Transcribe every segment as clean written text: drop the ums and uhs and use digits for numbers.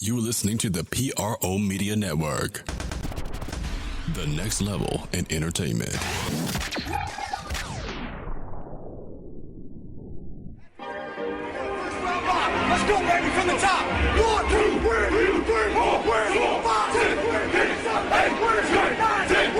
You're listening to the PRO Media Network. The next level in entertainment. Let's go, baby, from the top. 1, 2, 3, 4, 5, 6, 7, 8, 9, 10,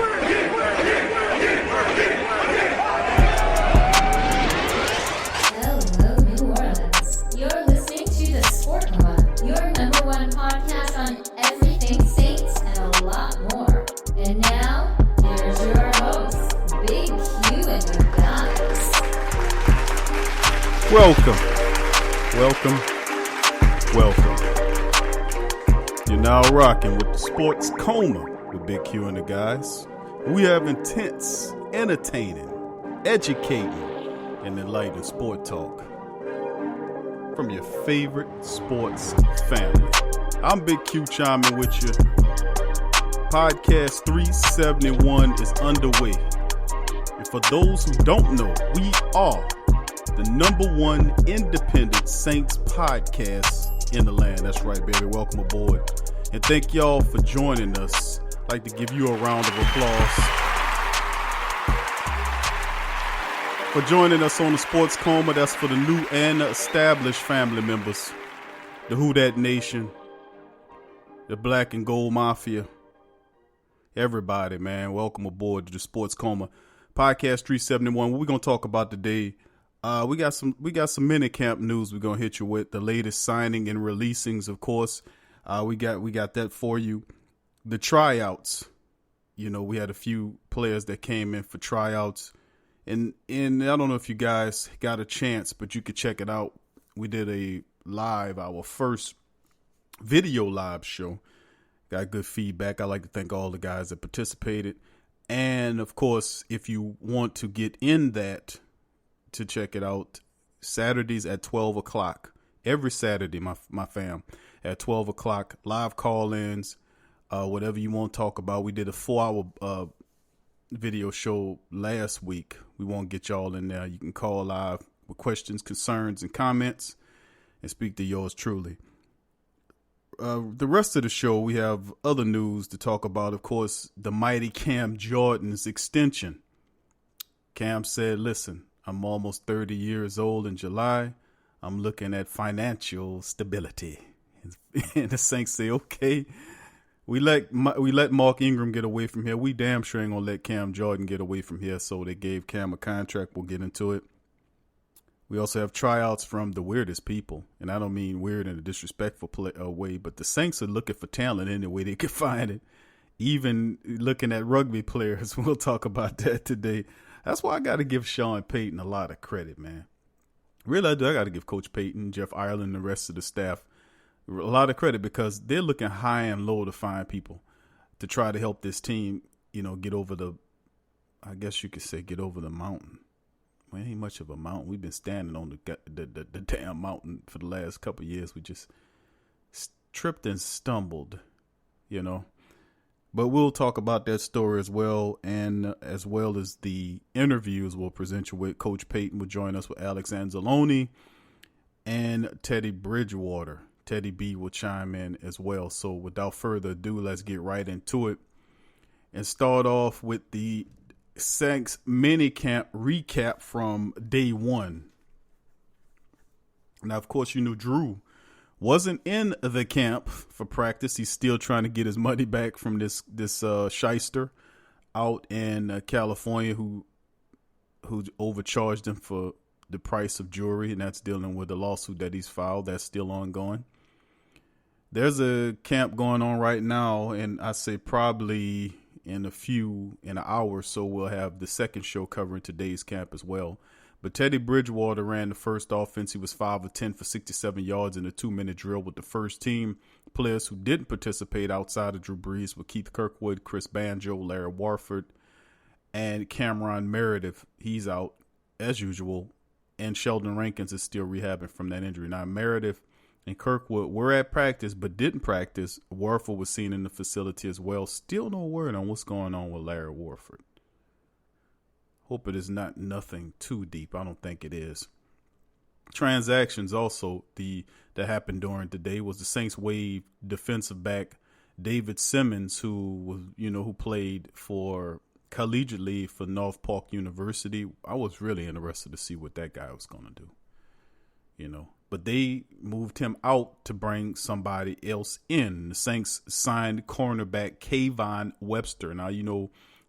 Hello, New Orleans. You're listening to the Sport Coma, your number one podcast on everything Saints and a lot more. And now, here's your host, Big Q and the guys. Welcome. You're now rocking with the Sports Coma with Big Q and the guys. We have intense, entertaining, educating, and enlightening sport talk from your favorite sports family. I'm Big Q chiming with you. Podcast 371 is underway. And for those who don't know, we are the number one independent Saints podcast in the land. That's right, baby. Welcome aboard. And thank y'all for joining us. I'd like to give you a round of applause for joining us on the Sports Coma. That's for the new and established family members. The Who Dat Nation, the Black and Gold Mafia. Everybody, man. Welcome aboard to the Sports Coma. Podcast 371. What we're going to talk about today, we got some minicamp news we're going to hit you with. The latest signing and releasings, of course. We got that for you. The tryouts. You know, we had a few players that came in for tryouts. And I don't know if you guys got a chance, but you could check it out. We did our first video live show. Got good feedback. I'd like to thank all the guys that participated. And, of course, if you want to get in that, to check it out, Saturdays at 12 o'clock. Every Saturday, my fam, at 12 o'clock. Live call-ins, whatever you want to talk about. We did a 4-hour video show last week. We won't get y'all in there. You can call live with questions, concerns, and comments and speak to yours truly. The rest of the show, we have other news to talk about. Of course, the mighty Cam Jordan's extension. Cam said, listen, I'm almost 30 years old in July. I'm looking at financial stability. And the Saints say, okay, we let Mark Ingram get away from here. We damn sure ain't going to let Cam Jordan get away from here. So they gave Cam a contract. We'll get into it. We also have tryouts from the weirdest people. And I don't mean weird in a disrespectful way, but the Saints are looking for talent any way they can find it. Even looking at rugby players. We'll talk about that today. That's why I got to give Sean Payton a lot of credit, man. Really, I got to give Coach Payton, Jeff Ireland, and the rest of the staff a lot of credit because they're looking high and low to find people to try to help this team, get over I guess you could say, get over the mountain. Well, it ain't much of a mountain. We've been standing on the damn mountain for the last couple of years. We just tripped and stumbled, But we'll talk about that story as well, and as well as the interviews we'll present you with. Coach Payton will join us with Alex Anzalone and Teddy Bridgewater. Teddy B will chime in as well. So without further ado, let's get right into it and start off with the Saints minicamp recap from day one. Now, of course, Drew wasn't in the camp for practice. He's still trying to get his money back from this shyster out in California who overcharged him for the price of jewelry, and that's dealing with the lawsuit that he's filed. That's still ongoing. There's a camp going on right now, and I say probably in an hour or so, we'll have the second show covering today's camp as well. But Teddy Bridgewater ran the first offense. He was 5 of 10 for 67 yards in a 2-minute drill with the first team. Players who didn't participate outside of Drew Brees were Keith Kirkwood, Chris Banjo, Larry Warford, and Cameron Meredith. He's out as usual. And Sheldon Rankins is still rehabbing from that injury. Now, Meredith and Kirkwood were at practice but didn't practice. Warford was seen in the facility as well. Still no word on what's going on with Larry Warford. Hope it is not nothing too deep. I don't think it is. transactions also that happened during the day was the Saints waived defensive back David Simmons, who played for collegiately for North Park University. I was really interested to see what that guy was going to do, But they moved him out to bring somebody else in. The Saints signed cornerback Kayvon Webster. Now,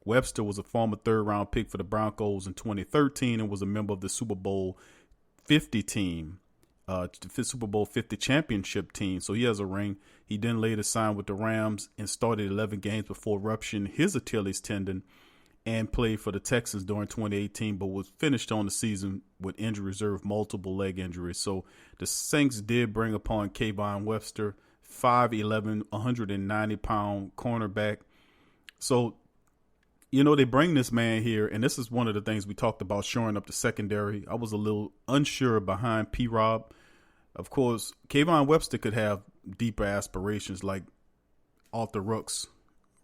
Webster was a former third-round pick for the Broncos in 2013 and was a member of the Super Bowl 50 team, the Super Bowl 50 championship team. So he has a ring. He then later signed with the Rams and started 11 games before rupturing his Achilles tendon and played for the Texans during 2018, but was finished on the season with injury reserve, multiple leg injuries. So the Saints did bring upon Kayvon Webster, 5'11", 190-pound cornerback. So, they bring this man here, and this is one of the things we talked about, shoring up the secondary. I was a little unsure behind P-Rob. Of course, Kayvon Webster could have deeper aspirations, like Arthur Rooks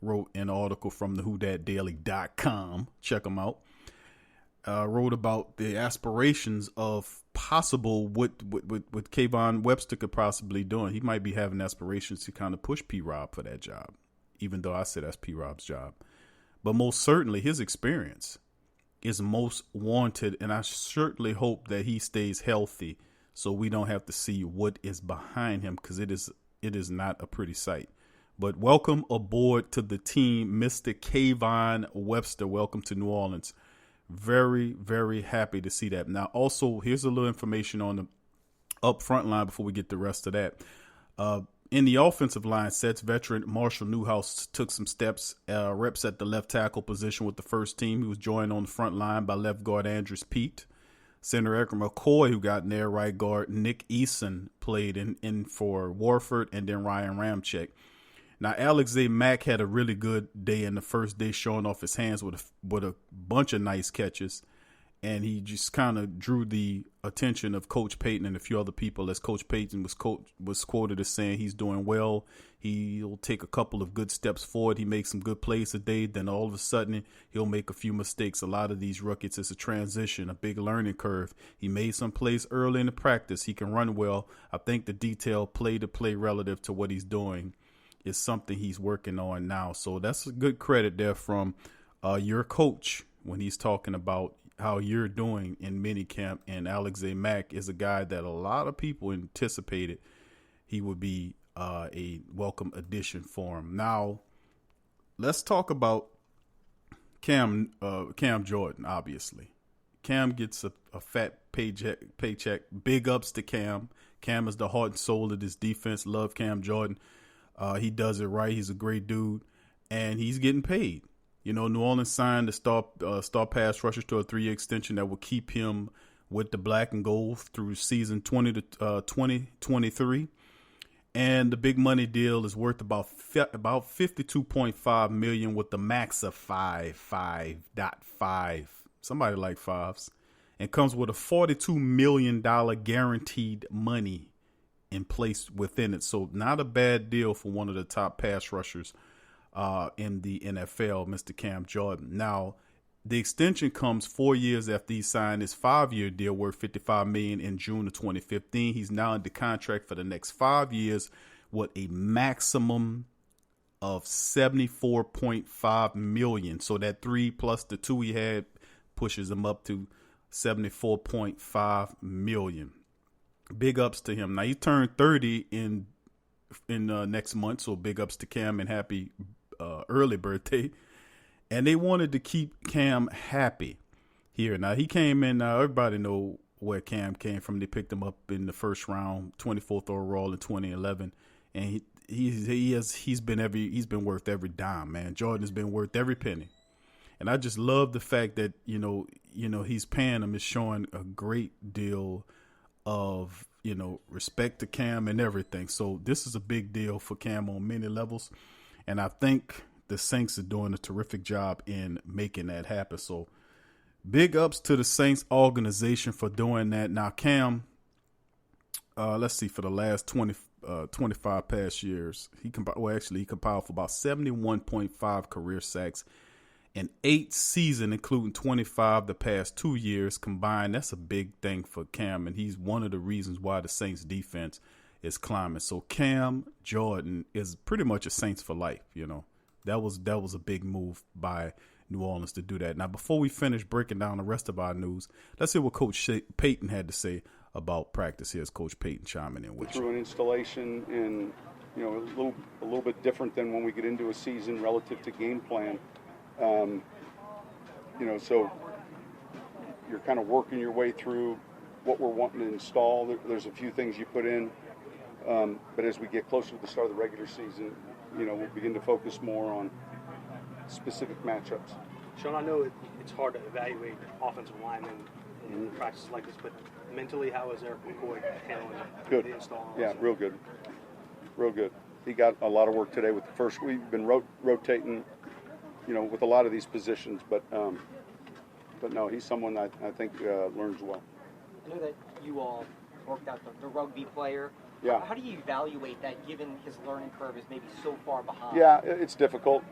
wrote an article from the WhoDatDaily.com. Check him out. Wrote about the aspirations of possible what Kayvon Webster could possibly do. He might be having aspirations to kind of push P-Rob for that job, even though I said that's P-Rob's job. But most certainly his experience is most wanted, and I certainly hope that he stays healthy so we don't have to see what is behind him, because it is not a pretty sight. But welcome aboard to the team, Mr. Kayvon Webster. Welcome to New Orleans. Very, very happy to see that. Now, also, here's a little information on the up front line before we get the rest of that. In the offensive line sets, veteran Marshall Newhouse took some reps at the left tackle position with the first team. He was joined on the front line by left guard Andrews Pete. Center Edgar McCoy, who got in there, right guard Nick Eason played in for Warford, and then Ryan Ramczyk. Now, Alex Mack had a really good day in the first day, showing off his hands with a bunch of nice catches. And he just kind of drew the attention of Coach Payton and a few other people, as Coach Payton was quoted as saying he's doing well. He'll take a couple of good steps forward. He makes some good plays a day. Then all of a sudden, he'll make a few mistakes. A lot of these rookies, it's a transition, a big learning curve. He made some plays early in the practice. He can run well. I think the detail play-to-play relative to what he's doing is something he's working on now. So that's a good credit there from your coach when he's talking about how you're doing in minicamp. And Alex Mack is a guy that a lot of people anticipated he would be a welcome addition for him. Now, let's talk about Cam Jordan, obviously. Cam gets a fat paycheck. Big ups to Cam. Cam is the heart and soul of this defense. Love Cam Jordan. He does it right. He's a great dude, and he's getting paid. New Orleans signed the star pass rusher to a 3-year extension that will keep him with the black and gold through season 2023. And the big money deal is worth about $52.5 million with the max of 5.5. Somebody like fives. And comes with a $42 million guaranteed money in place within it. So not a bad deal for one of the top pass rushers in the NFL, Mr. Cam Jordan. Now, the extension comes 4 years after he signed his 5-year deal worth $55 million in June of 2015. He's now under contract for the next 5 years with a maximum of $74.5 million. So that 3 plus the 2 he had pushes him up to $74.5 million. Big ups to him. Now, he turned 30 in next month, so big ups to Cam and happy early birthday. And they wanted to keep Cam happy here. Now, he came in. Now, everybody know where Cam came from. They picked him up in the first round, 24th overall in 2011, and he's been worth every dime, man. Jordan has been worth every penny, and I just love the fact that he's paying him, is showing a great deal of respect to Cam and everything. So this is a big deal for Cam on many levels, and I think the Saints are doing a terrific job in making that happen. So big ups to the Saints organization for doing that. Now, Cam, let's see, for the last 25 past years, he compiled for about 71.5 career sacks in 8 seasons, including 25 the past 2 years combined. That's a big thing for Cam, and he's one of the reasons why the Saints defense is climbing. So Cam Jordan is pretty much a Saints for life. That was a big move by New Orleans to do that. Now, before we finish breaking down the rest of our news, let's hear what Coach Payton had to say about practice. Here's Coach Payton chiming in with you. Through an installation and a little bit different than when we get into a season relative to game plan. So you're kind of working your way through what we're wanting to install. There's a few things you put in, but as we get closer to the start of the regular season, we'll begin to focus more on specific matchups. Sean, I know it's hard to evaluate offensive linemen in practices like this, but mentally, how is Eric McCoy handling Good. the install? Yeah, real good. Real good. He got a lot of work today with the first. We've been rotating, with a lot of these positions, but no, he's someone I think learns well. I know that you all worked out the rugby player. Yeah. How do you evaluate that, given his learning curve is maybe so far behind? Yeah, it's difficult.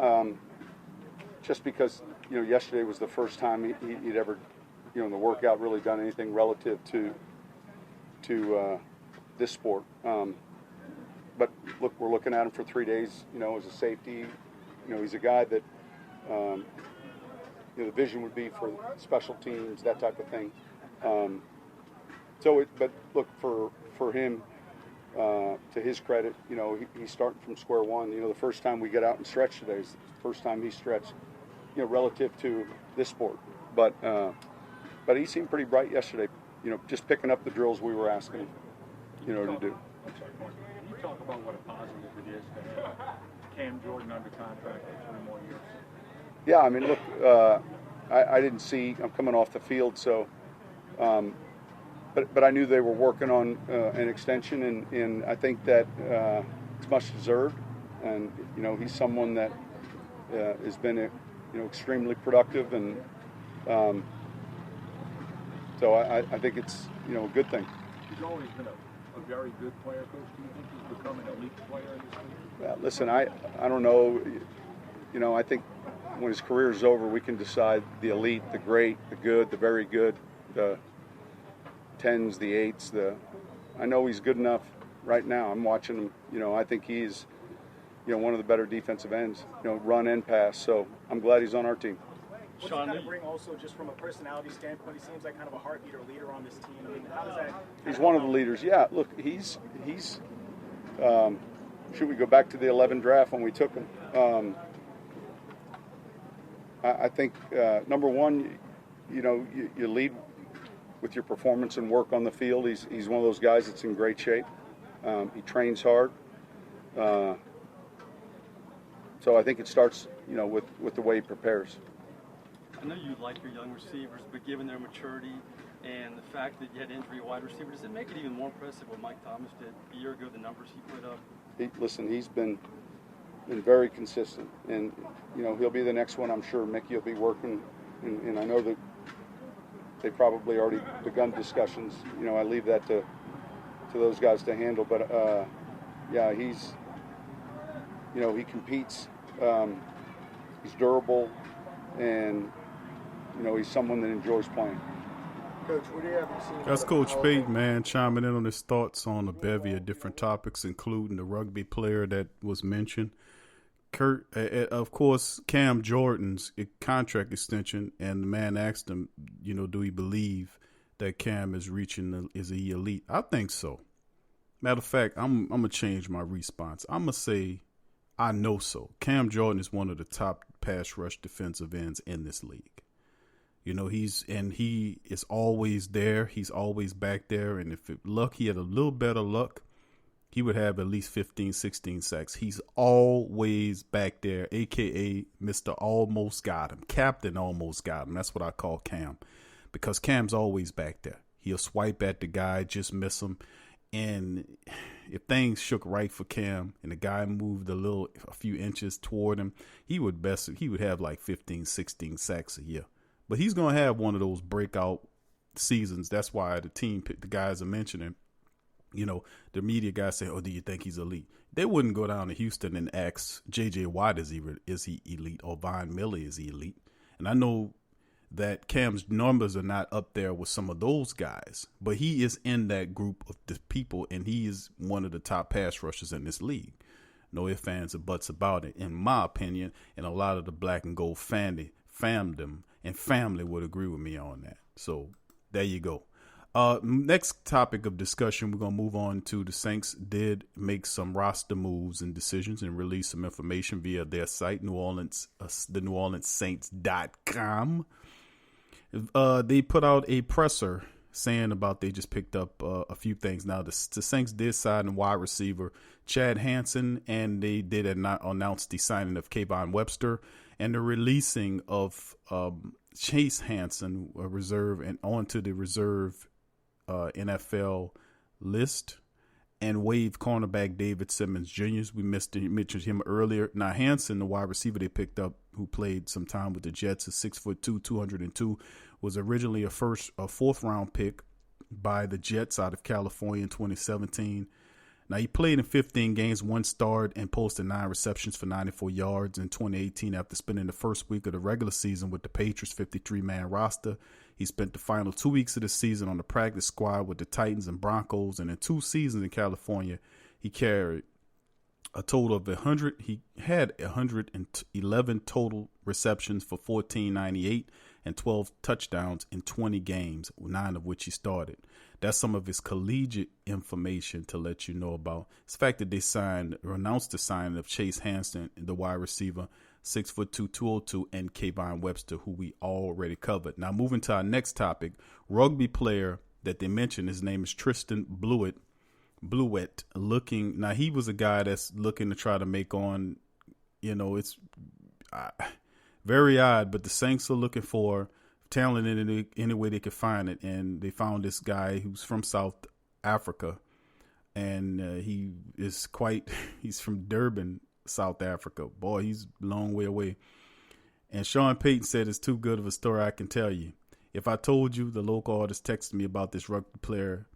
Just because yesterday was the first time he'd ever, in the workout, really done anything relative to this sport. But look, we're looking at him for 3 days, as a safety. He's a guy that, the vision would be for special teams, that type of thing. But look, for him, to his credit, he's starting from square one. The first time we get out and stretch today is the first time he stretched, relative to this sport. But he seemed pretty bright yesterday, just picking up the drills we were asking him, to do. I'm sorry, Mark. Can you talk about what a positive it is to have Cam Jordan under contract for 3 more years? Yeah, I mean, look, I didn't see. I'm coming off the field, so, but I knew they were working on an extension, and I think that it's much deserved. And he's someone that has been extremely productive, and so I think it's a good thing. He's always been a very good player, Coach. Do you think he's become an elite player in this league? Listen, I don't know. I think when his career is over, we can decide the elite, the great, the good, the very good, the 10s, the 8s. I know he's good enough right now. I'm watching him. I think he's one of the better defensive ends. Run and pass. So I'm glad he's on our team. What does that bring also just from a personality standpoint? He seems like kind of a heartbeat or leader on this team. I mean, how does that... He's one of the leaders. Yeah, look, he's should we go back to the 11 draft when we took him? I think, number one, you lead with your performance and work on the field. He's one of those guys that's in great shape. He trains hard. So I think it starts, with the way he prepares. I know you like your young receivers, but given their maturity and the fact that you had injury wide receiver, does it make it even more impressive what Mike Thomas did a year ago, the numbers he put up? He's been very consistent, and he'll be the next one. I'm sure Mickey will be working, and I know that they probably already begun discussions. I leave that to those guys to handle, but yeah, he's he competes. He's durable, and he's someone that enjoys playing. Coach, what do you have seen? That's Coach Payton, man, chiming in on his thoughts on a bevy of different topics, including the rugby player that was mentioned. Of course, Cam Jordan's contract extension, and the man asked him, do he believe that Cam is is he elite? I think so. Matter of fact, I'm gonna change my response. I'm gonna say I know so. Cam Jordan is one of the top pass rush defensive ends in this league. He is always there. He's always back there. And if he had a little better luck, he would have at least 15, 16 sacks. He's always back there, a.k.a. Mr. Almost Got Him. Captain Almost Got Him. That's what I call Cam, because Cam's always back there. He'll swipe at the guy, just miss him. And if things shook right for Cam and the guy moved a few inches toward him, he would have like 15, 16 sacks a year. But he's going to have one of those breakout seasons. That's why the guys are mentioning, the media guys say, oh, do you think he's elite? They wouldn't go down to Houston and ask J.J. Watt, is he elite? Or Von Miller, is he elite? And I know that Cam's numbers are not up there with some of those guys, but he is in that group of the people, and he is one of the top pass rushers in this league. No ifs, ands, or buts about it, in my opinion, and a lot of the black and gold fandom and family would agree with me on that. So there you go. Next topic of discussion, we're going to move on to the Saints did make some roster moves and decisions and release some information via their site, the NewOrleansSaints.com. They put out a presser saying about they just picked up a few things. Now, the Saints did sign a wide receiver, Chad Hansen, and they did announce the signing of Kayvon Webster and the releasing of Chase Hansen, a reserve, and onto the reserve NFL list, and waive cornerback David Simmons Jr. We mentioned him earlier. Now, Hansen, the wide receiver they picked up, who played some time with the Jets, is 6'2", 202, was originally a fourth round pick by the Jets out of California in 2017. Now, he played in 15 games, 1 start, and posted 9 receptions for 94 yards in 2018 after spending the first week of the regular season with the Patriots' 53-man roster. He spent the final 2 weeks of the season on the practice squad with the Titans and Broncos, and in 2 seasons in California, he carried a total of 100. He had 111 total receptions for 1498 and 12 touchdowns in 20 games, 9 of which he started. That's some of his collegiate information to let you know about. It's the fact that they announced the signing of Chase Hansen, the wide receiver, 6'2", 202, and Kayvon Webster, who we already covered. Now, moving to our next topic, rugby player that they mentioned, his name is Tristan Blewett. Now, he was a guy that's looking to try to make on, it's very odd, but the Saints are looking for talent in any way they could find it, and they found this guy who's from South Africa, and he's from Durban, South Africa. Boy, he's a long way away. And Sean Payton said it's too good of a story I can tell you. If I told you, the local artist texted me about this rugby player,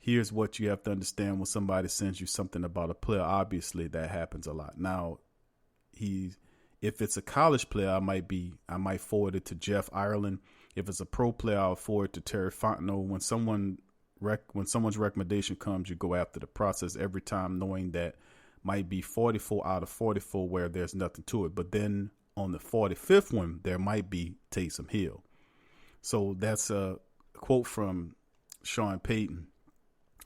here's what you have to understand when somebody sends you something about a player. Obviously, that happens a lot. Now, if it's a college player, I might forward it to Jeff Ireland. If it's a pro player, I'll forward it to Terry Fontenot. When someone's recommendation comes, you go after the process every time, knowing that might be 44 out of 44 where there's nothing to it. But then on the 45th one, there might be Taysom Hill. So that's a quote from Sean Payton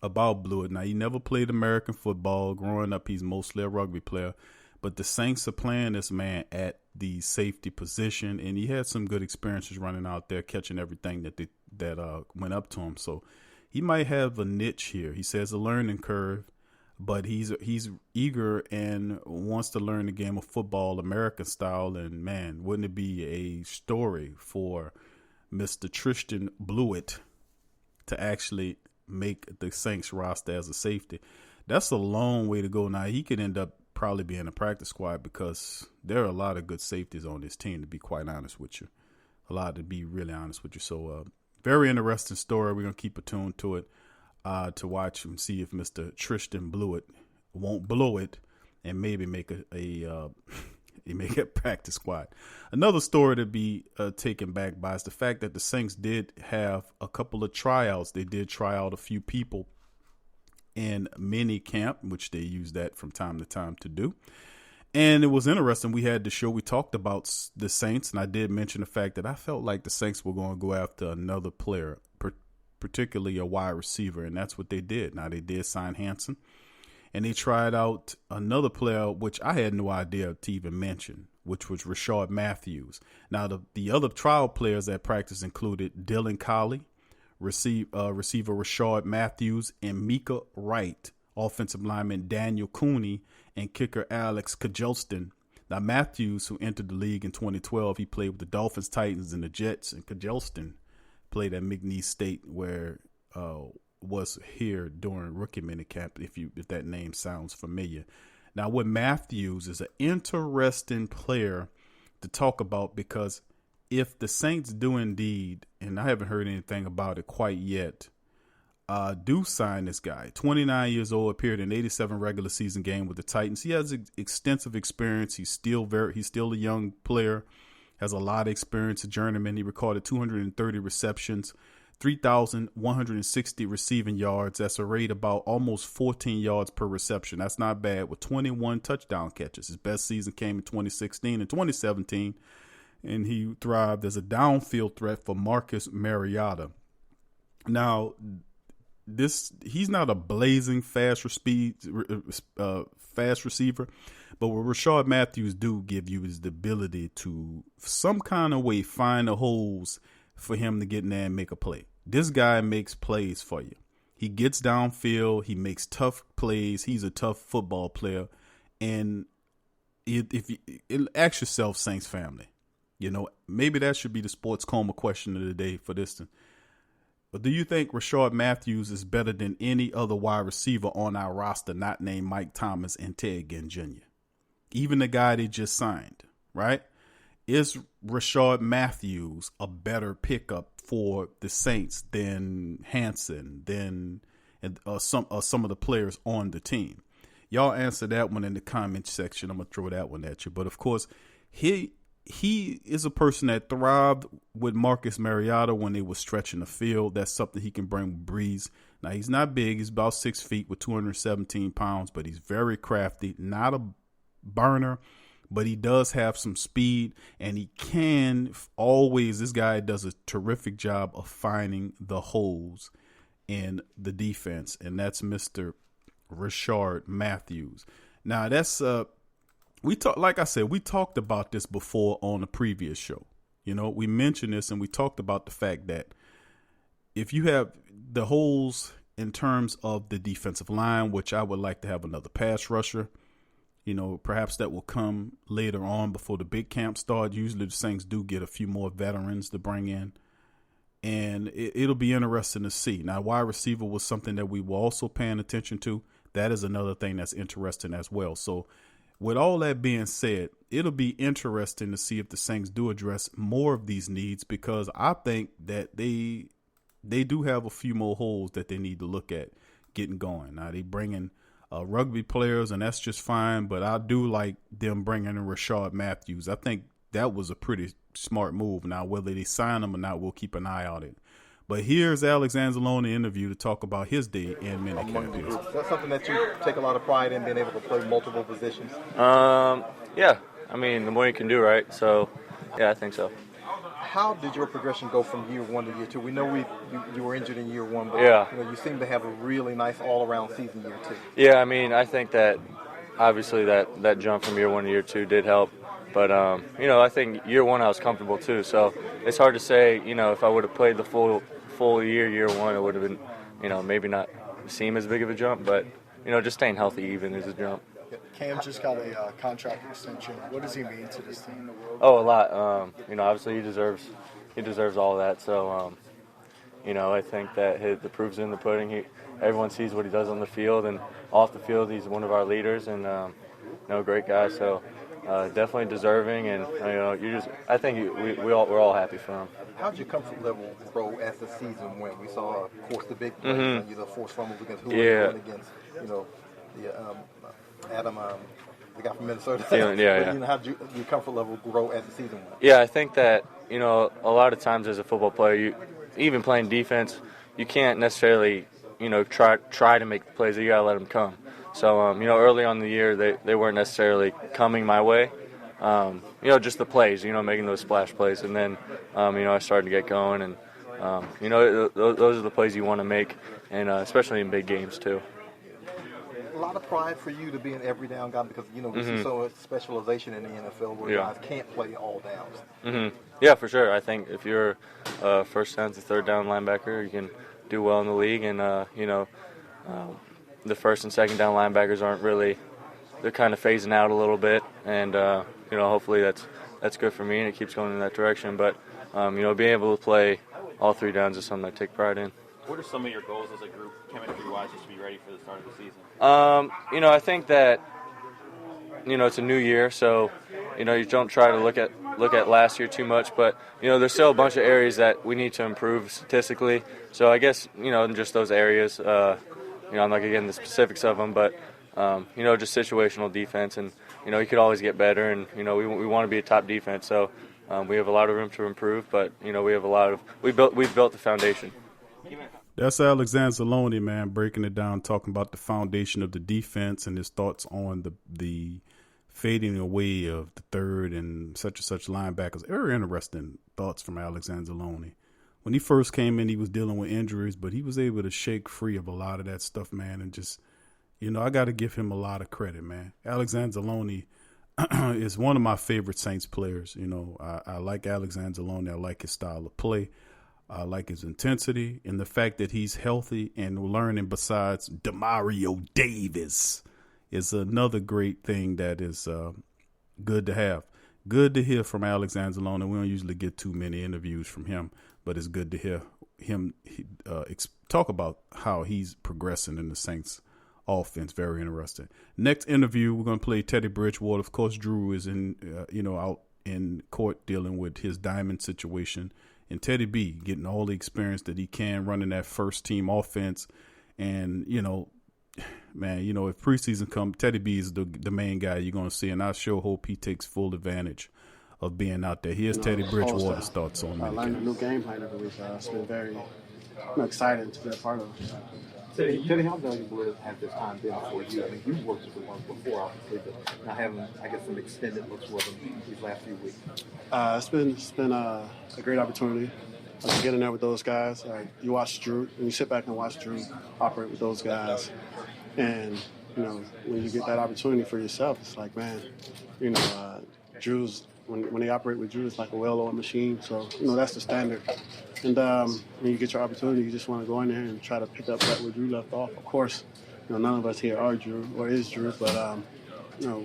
about Blewett. Now, he never played American football. Growing up, he's mostly a rugby player. But the Saints are playing this man at the safety position, and he had some good experiences running out there, catching everything that went up to him. So he might have a niche here. He says a learning curve, but he's eager and wants to learn the game of football American style. And man, wouldn't it be a story for Mr. Tristan Blewett to actually make the Saints roster as a safety? That's a long way to go. Now, he could end up probably be in a practice squad because there are a lot of good safeties on this team, to be quite honest with you. To be really honest with you. So, very interesting story. We're going to keep attuned to it to watch and see if Mr. Tristan Blewett won't blow it and maybe make a practice squad. Another story to be taken back by is the fact that the Saints did have a couple of tryouts. They did try out a few people in Minicamp, which they use that from time to time to do. And it was interesting. We had the show, we talked about the Saints, and I did mention the fact that I felt like the Saints were going to go after another player, particularly a wide receiver, and that's what they did. Now, they did sign Hansen, and they tried out another player, which I had no idea to even mention, which was Rishard Matthews. Now, the other trial players at practice included Dylan Collie, receiver Rishard Matthews, and Mika Wright, offensive lineman Daniel Cooney, and kicker Alex Kajelston. Now, Matthews, who entered the league in 2012, he played with the Dolphins, Titans, and the Jets, and Kajelston played at McNeese State, where was here during rookie minicamp, if that name sounds familiar. Now, with Matthews is an interesting player to talk about, because if the Saints do indeed, and I haven't heard anything about it quite yet, do sign this guy. 29 years old, appeared in 87 regular season game with the Titans. He has extensive experience. He's still a young player. has a lot of experience, a journeyman. He recorded 230 receptions, 3,160 receiving yards. That's a rate about almost 14 yards per reception. That's not bad, with 21 touchdown catches. His best season came in 2016 and 2017, and he thrived as a downfield threat for Marcus Mariota. Now, he's not a blazing fast receiver, but what Rishard Matthews do give you is the ability to some kind of way find the holes for him to get in there and make a play. This guy makes plays for you. He gets downfield. He makes tough plays. He's a tough football player. And if you ask yourself, Saints family, maybe that should be the sports coma question of the day for this thing. But do you think Rishard Matthews is better than any other wide receiver on our roster not named Mike Thomas and Ted Ginn Jr.? Even the guy they just signed, right? Is Rishard Matthews a better pickup for the Saints than Hanson, than some of the players on the team? Y'all answer that one in the comment section. I'm going to throw that one at you. But, of course, he is a person that thrived with Marcus Mariota when they were stretching the field. That's something he can bring with Breeze. Now, he's not big. He's about 6 feet with 217 pounds, but he's very crafty, not a burner, but he does have some speed, and he can always, this guy does a terrific job of finding the holes in the defense, and that's Mr. Rishard Matthews. Now, that's we talked about this before on a previous show. We mentioned this, and we talked about the fact that if you have the holes in terms of the defensive line, which I would like to have another pass rusher, perhaps that will come later on before the big camp start. Usually the Saints do get a few more veterans to bring in, and it'll be interesting to see. Now, wide receiver was something that we were also paying attention to. That is another thing that's interesting as well. So with all that being said, it'll be interesting to see if the Saints do address more of these needs, because I think that they do have a few more holes that they need to look at getting going. Now, they bring in rugby players, and that's just fine, but I do like them bringing in Rishard Matthews. I think that was a pretty smart move. Now, whether they sign him or not, we'll keep an eye on it. But here's Alex Anzalone interview to talk about his day in Minicamp. Is that something that you take a lot of pride in, being able to play multiple positions? Yeah. I mean, the more you can do, right? So, yeah, I think so. How did your progression go from year one to year two? We know you were injured in year one, but you seem to have a really nice all-around season year two. Yeah, I mean, I think that obviously that jump from year one to year two did help. But, I think year one I was comfortable too. So it's hard to say, if I would have played the full year one, it would have been, maybe not seem as big of a jump. But, just staying healthy even is a jump. Cam just got a contract extension. What does he mean to this team? Oh, a lot. Obviously he deserves all that. So, I think that the proof's in the pudding. Everyone sees what he does on the field, and off the field he's one of our leaders and great guy. So definitely deserving, and I think we're all happy for him. How did your comfort level grow as the season went? We saw, of course, the big plays and the forced fumbles against who were against Adam, the guy from Minnesota. How did your comfort level grow as the season went? Yeah, I think that a lot of times as a football player, even playing defense, you can't necessarily try to make the plays. You gotta let them come. So early on in the year they weren't necessarily coming my way. Just the plays, making those splash plays, and then I started to get going, and those are the plays you want to make, and especially in big games too. A lot of pride for you to be an every down guy, because we see so much specialization in the NFL where guys can't play all downs. Yeah, for sure. I think if you're a first down to third down linebacker, you can do well in the league, and the first and second down linebackers aren't really, they're kind of phasing out a little bit, and hopefully that's good for me and it keeps going in that direction. But being able to play all three downs is something I take pride in. What are some of your goals as a group, chemistry-wise, just to be ready for the start of the season? I think that it's a new year, so you don't try to look at last year too much, but there's still a bunch of areas that we need to improve statistically. So I guess in just those areas, I'm not gonna get into the specifics of them, but just situational defense, and you could always get better, and we want to be a top defense. So We have a lot of room to improve, but we have we've built the foundation. That's Alex Anzalone, man, breaking it down, talking about the foundation of the defense and his thoughts on the fading away of the third and such linebackers. Very interesting thoughts from Alex Anzalone. When he first came in, he was dealing with injuries, but he was able to shake free of a lot of that stuff, man, and just, I got to give him a lot of credit, man. Alex Anzalone is one of my favorite Saints players. I like Alex Anzalone. I like his style of play. I like his intensity and the fact that he's healthy and learning besides Demario Davis is another great thing that is good to have. Good to hear from Alex Anzalone. We don't usually get too many interviews from him, but it's good to hear him talk about how he's progressing in the Saints offense. Very interesting. Next interview, we're going to play Teddy Bridgewater. Of course, Drew is out in court dealing with his diamond situation. And Teddy B getting all the experience that he can running that first team offense. And, man, if preseason comes, Teddy B is the main guy you're going to see. And I sure hope he takes full advantage of being out there. Here's Teddy Bridgewater's thoughts on Minicamp. I learned a new game plan every week. It's been very exciting to be a part of it. Teddy, how valuable has this time been for you? I mean, you worked with the ones before, obviously, but now having, I guess, some extended looks with them these last few weeks. It's been a great opportunity to get in there with those guys. You watch Drew, and you sit back and watch Drew operate with those guys, and when you get that opportunity for yourself, it's like, man, Drew's when they operate with Drew, it's like a well-oiled machine. So that's the standard. And when you get your opportunity, you just want to go in there and try to pick up right where Drew left off. Of course, none of us here are Drew or is Drew, but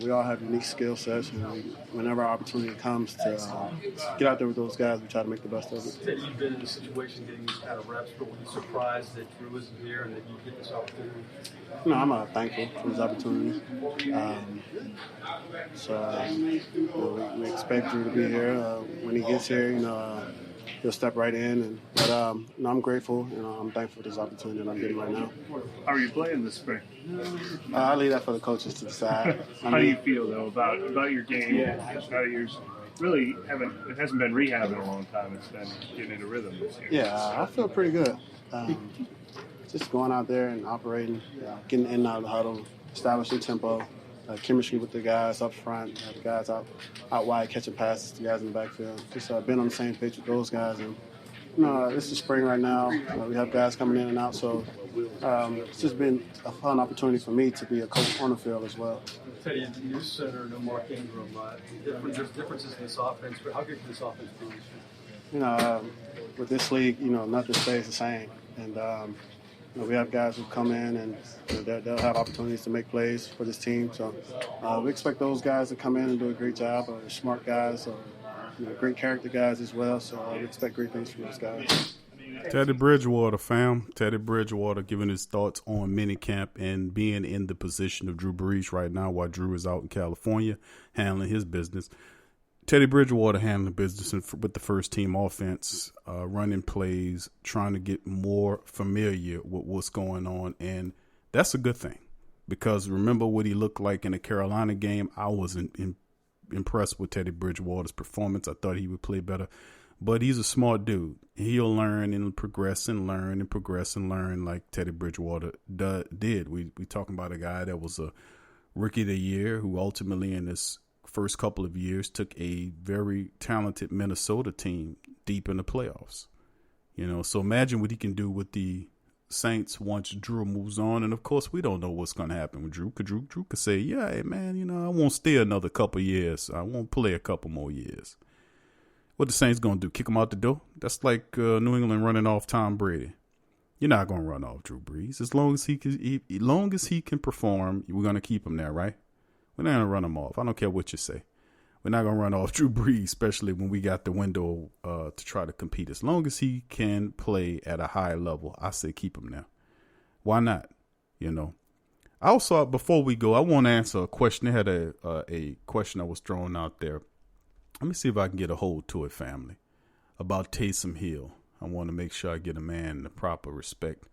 we all have unique skill sets, and whenever our opportunity comes to get out there with those guys, we try to make the best of it. You've been in a situation getting these kind of reps, but were you surprised that Drew isn't here and that you get this opportunity? I'm thankful for this opportunity. We expect Drew to be here. When he gets here, he'll step right in. But I'm grateful. I'm thankful for this opportunity that I'm getting right now. How are you playing this spring? I leave that for the coaches to decide. How do you feel though about your game? Now that you're really it hasn't been rehab in a long time. It's been getting into rhythm this year. Yeah, I feel pretty good. Just going out there and operating, getting in and out of the huddle, establishing tempo, chemistry with the guys up front, the guys out wide catching passes, the guys in the backfield. Just been on the same pitch with those guys. And it's the spring right now. We have guys coming in and out, so it's just been a fun opportunity for me to be a coach on the field as well. Teddy, new center, no Mark Ingram. There's differences in this offense, but how good can this offense be? With this league, nothing stays the same. And we have guys who come in and they'll have opportunities to make plays for this team. So we expect those guys to come in and do a great job. They're smart guys, great character guys as well. So we expect great things from those guys. Teddy Bridgewater, fam. Teddy Bridgewater giving his thoughts on minicamp and being in the position of Drew Brees right now while Drew is out in California handling his business. Teddy Bridgewater handling business with the first team offense, running plays, trying to get more familiar with what's going on. And that's a good thing because remember what he looked like in the Carolina game. I wasn't impressed with Teddy Bridgewater's performance. I thought he would play better, but he's a smart dude. He'll learn and progress and learn and progress and learn like Teddy Bridgewater did. We talking about a guy that was a rookie of the year who ultimately in this first couple of years took a very talented Minnesota team deep in the playoffs. So imagine what he can do with the Saints once Drew moves on. And of course, we don't know what's going to happen with Drew. Drew could say, yeah, hey, man, I won't stay another couple of years. I won't play a couple more years. What the Saints going to do? Kick him out the door? That's like New England running off Tom Brady. You're not going to run off Drew Brees. As long as he can perform, we're going to keep him there, right? We're not going to run him off. I don't care what you say. We're not going to run off Drew Brees, especially when we got the window to try to compete. As long as he can play at a high level, I say keep him there. Why not? Also, before we go, I want to answer a question. They had a question that was thrown out there. Let me see if I can get a hold to it, family, about Taysom Hill. I want to make sure I get a man the proper respect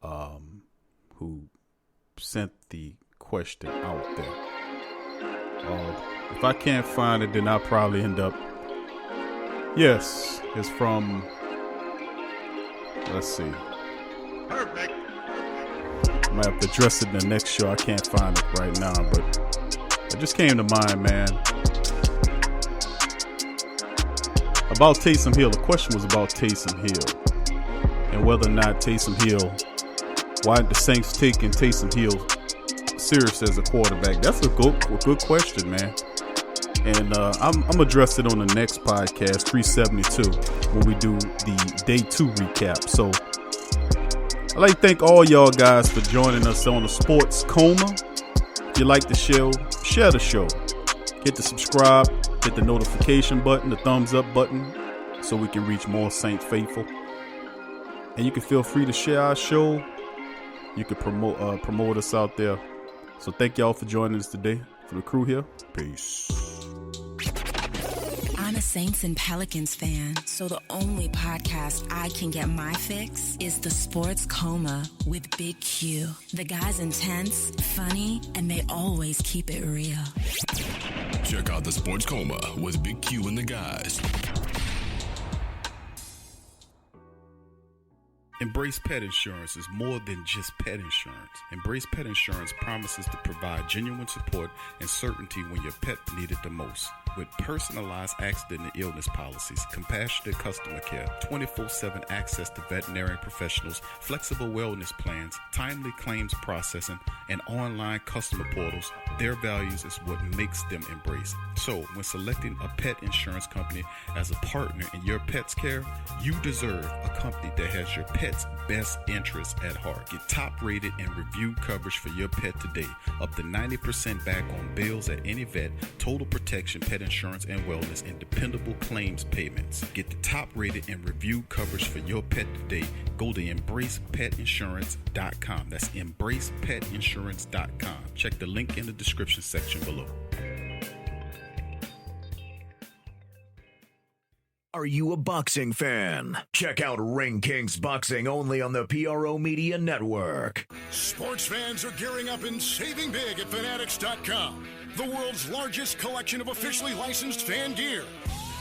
who sent the question out there. If I can't find it, then I'll probably end up Yes, it's from, let's see. Perfect. I might have to address it in the next show. I can't find it right now, but it just came to mind, man. About Taysom Hill. The question was about Taysom Hill and whether or not Taysom Hill, why the Saints taking Taysom Hill serious as a quarterback. That's a good question, man. And I'm address it on the next podcast, 372, when we do the day 2 recap. So I'd like to thank all y'all guys for joining us on the Sports Coma. If you like the show, share the show. Hit the subscribe, hit the notification button, the thumbs up button, so we can reach more Saints faithful. And you can feel free to share our show. You can promote us out there. So thank y'all for joining us today. For the crew here, peace. I'm a Saints and Pelicans fan, so the only podcast I can get my fix is the Sports Coma with Big Q. The guy's intense, funny, and they always keep it real. Check out the Sports Coma with Big Q and the guys. Embrace Pet Insurance is more than just pet insurance. Embrace Pet Insurance promises to provide genuine support and certainty when your pet needed the most. With personalized accident and illness policies, compassionate customer care, 24/7 access to veterinary professionals, flexible wellness plans, timely claims processing, and online customer portals, their values is what makes them Embrace. So, when selecting a pet insurance company as a partner in your pet's care, you deserve a company that has your pet's best interests at heart. Get top-rated and reviewed coverage for your pet today. Up to 90% back on bills at any vet, total protection, pet insurance and wellness, and dependable claims payments. Get the top-rated and reviewed coverage for your pet today. Go to EmbracePetInsurance.com. That's EmbracePetInsurance.com. Check the link in the description section below. Are you a boxing fan? Check out Ring Kings Boxing only on the PRO Media Network. Sports fans are gearing up and saving big at Fanatics.com, the world's largest collection of officially licensed fan gear.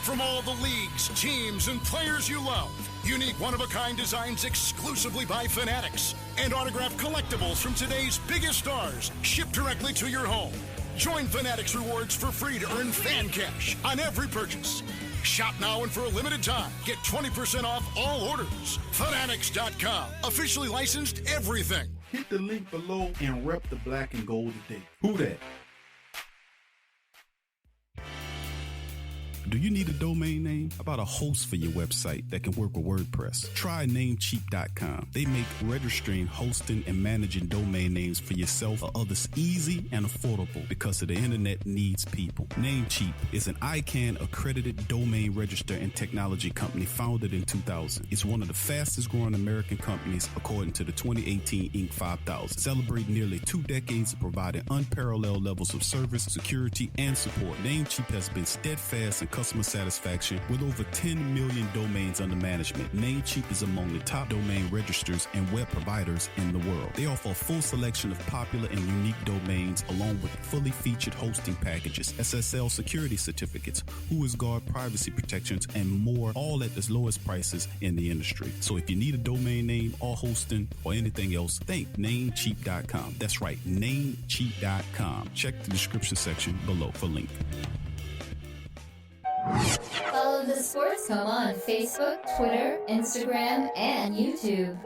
From all the leagues, teams, and players you love, unique one-of-a-kind designs exclusively by Fanatics, and autographed collectibles from today's biggest stars shipped directly to your home. Join Fanatics Rewards for free to earn fan cash on every purchase. Shop now and for a limited time, get 20% off all orders. Fanatics.com, officially licensed everything. Hit the link below and rep the black and gold today. Who that? Do you need a domain name? How about a host for your website that can work with WordPress? Try Namecheap.com. They make registering, hosting, and managing domain names for yourself or others easy and affordable because the internet needs people. Namecheap is an ICANN accredited domain register and technology company founded in 2000. It's one of the fastest growing American companies according to the 2018 Inc. 5000. Celebrating nearly 2 decades of providing unparalleled levels of service, security, and support. Namecheap has been steadfast in customer satisfaction with over 10 million domains under management. Namecheap is among the top domain registers and web providers in the world. They offer a full selection of popular and unique domains along with fully featured hosting packages, SSL security certificates, WhoisGuard privacy protections, and more, all at the lowest prices in the industry. So if you need a domain name or hosting or anything else, think Namecheap.com. That's right, Namecheap.com. Check the description section below for link. Follow the Sports Coma on Facebook, Twitter, Instagram, and YouTube.